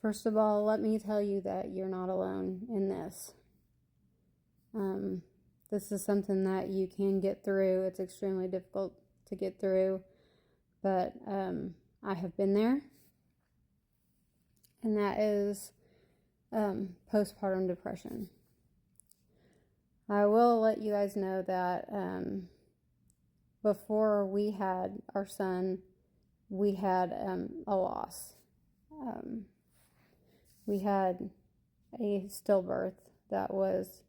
First of all, let me tell you that you're not alone in this. This is something that you can get through. It's extremely difficult to get through, but I have been there, and that is postpartum depression. I will let you guys know that before we had our son, we had a loss. We had a stillbirth that was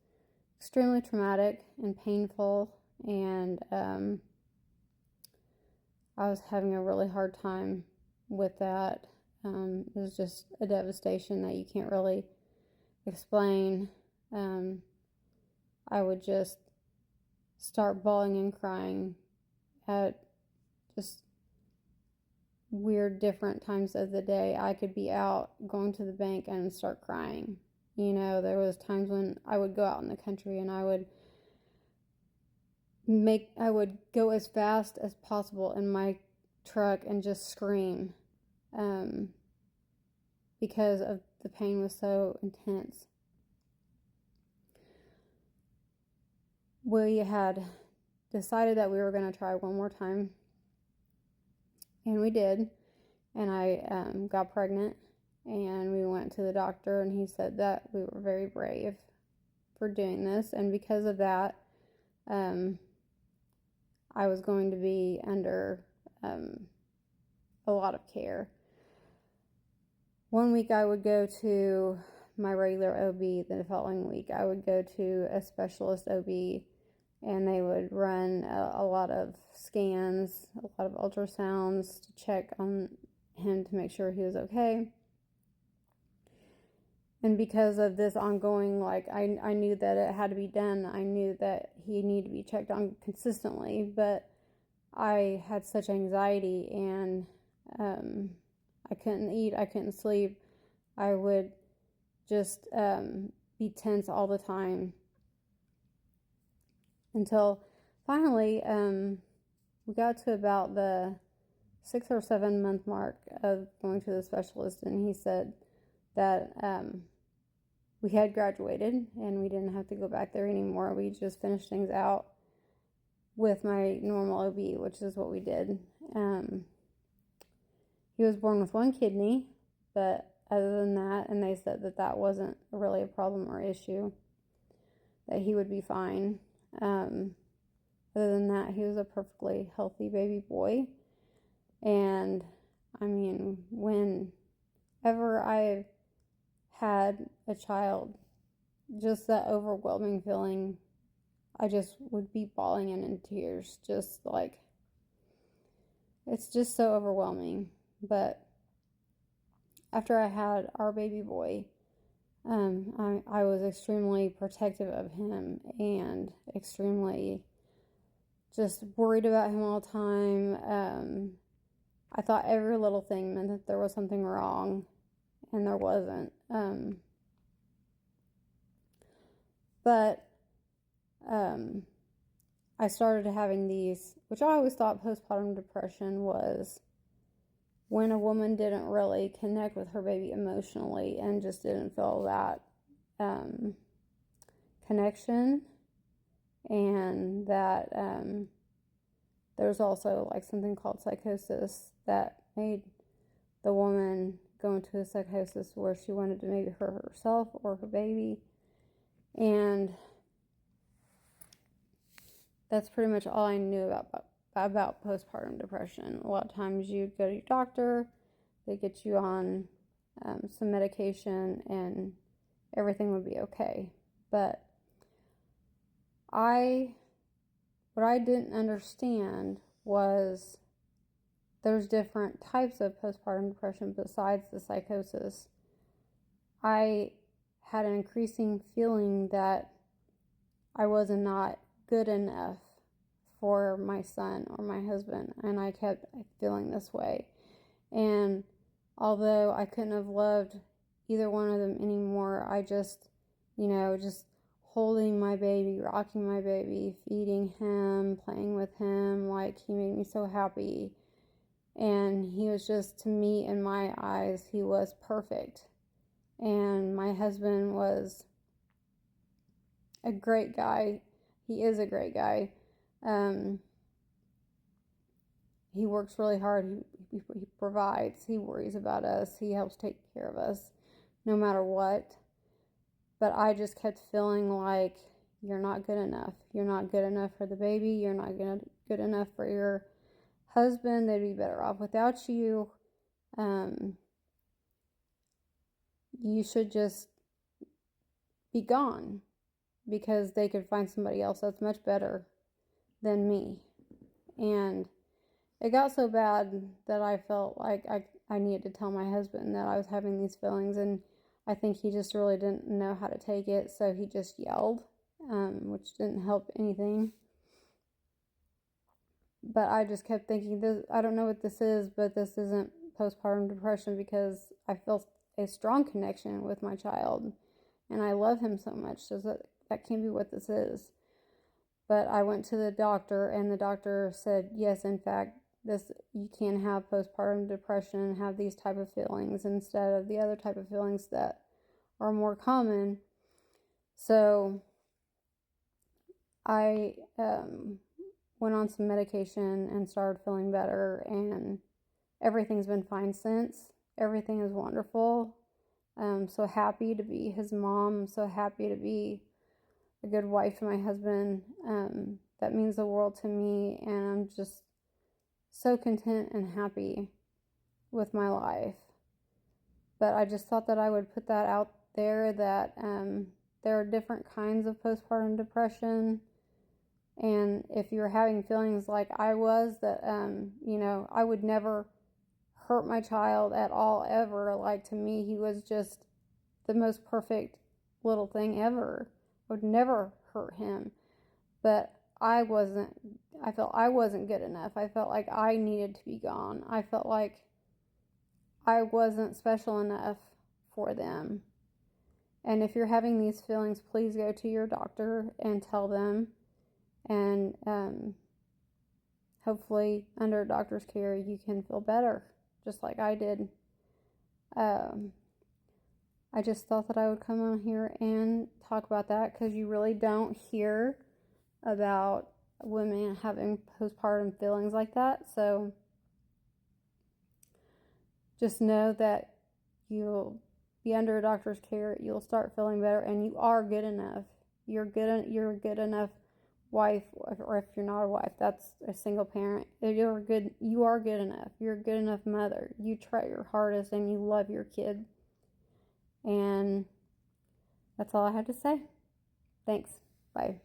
extremely traumatic and painful, and I was having a really hard time with that. It was just a devastation that you can't really explain. I would just start bawling and crying at just weird different times of the day. I could be out going to the bank and start crying. You know, there was times when I would go out in the country and I would go as fast as possible in my truck and just scream because of the pain was so intense. We had decided that we were going to try one more time, and we did, and I got pregnant, and we went to the doctor, and he said that we were very brave for doing this, and because of that, I was going to be under a lot of care. One week I would go to my regular OB. The following week I would go to a specialist OB, and they would run a lot of scans, a lot of ultrasounds to check on him to make sure he was okay. And because of this ongoing, I knew that it had to be done. I knew that he needed to be checked on consistently, but I had such anxiety, and I couldn't eat, I couldn't sleep. I would just be tense all the time. Until finally, we got to about the 6 or 7 month mark of going to the specialist, and he said that we had graduated and we didn't have to go back there anymore. We just finished things out with my normal OB, which is what we did. He was born with one kidney, but other than that, and they said that that wasn't really a problem or issue, that he would be fine. Other than that, he was a perfectly healthy baby boy. And I mean, whenever I had a child, just that overwhelming feeling, I just would be bawling and in tears, just like, it's just so overwhelming. But after I had our baby boy, I was extremely protective of him and extremely just worried about him all the time. I thought every little thing meant that there was something wrong, and there wasn't. But I started having these, which I always thought postpartum depression was when a woman didn't really connect with her baby emotionally and just didn't feel that connection, and that there's also like something called psychosis that made the woman go into a psychosis where she wanted to maybe hurt herself or her baby. And that's pretty much all I knew about postpartum depression. A lot of times you'd go to your doctor, they get you on some medication, and everything would be okay. But what I didn't understand was there's different types of postpartum depression besides the psychosis. I had an increasing feeling that I was not good enough for my son or my husband, and I kept feeling this way. And although I couldn't have loved either one of them anymore, I just holding my baby, rocking my baby, feeding him, playing with him, like, he made me so happy. And he was just, to me, in my eyes, he was perfect. And my husband was a great guy. He is a great guy. He works really hard. He provides. He worries about us. He helps take care of us no matter what. But I just kept feeling like, you're not good enough. You're not good enough for the baby. You're not good enough for your husband. They'd be better off without you. You should just be gone, because they could find somebody else that's much better than me. And it got so bad that I felt like I needed to tell my husband that I was having these feelings, and I think he just really didn't know how to take it, so he just yelled, which didn't help anything. But I just kept thinking, I don't know what this is, but this isn't postpartum depression, because I feel a strong connection with my child, and I love him so much, so that can't be what this is. But I went to the doctor, and the doctor said, yes, in fact, you can have postpartum depression and have these type of feelings instead of the other type of feelings that are more common. So I went on some medication and started feeling better, and everything's been fine since. Everything is wonderful. I'm so happy to be his mom. I'm so happy to be a good wife to my husband. That means the world to me, and I'm just so content and happy with my life. But I just thought that I would put that out there, that there are different kinds of postpartum depression, and if you're having feelings like I was, that I would never hurt my child at all, ever. Like, to me, he was just the most perfect little thing ever. I would never hurt him. But I felt I wasn't good enough. I felt like I needed to be gone. I felt like I wasn't special enough for them. And if you're having these feelings, please go to your doctor and tell them. And hopefully, under a doctor's care, you can feel better, just like I did. I just thought that I would come on here and talk about that, because you really don't hear about women having postpartum feelings like that. So just know that you'll be under a doctor's care, you'll start feeling better, and you are good enough. You're a good enough wife, or if you're not a wife, that's a single parent. You are good enough. You're a good enough mother. You try your hardest, and you love your kid. And that's all I have to say. Thanks. Bye.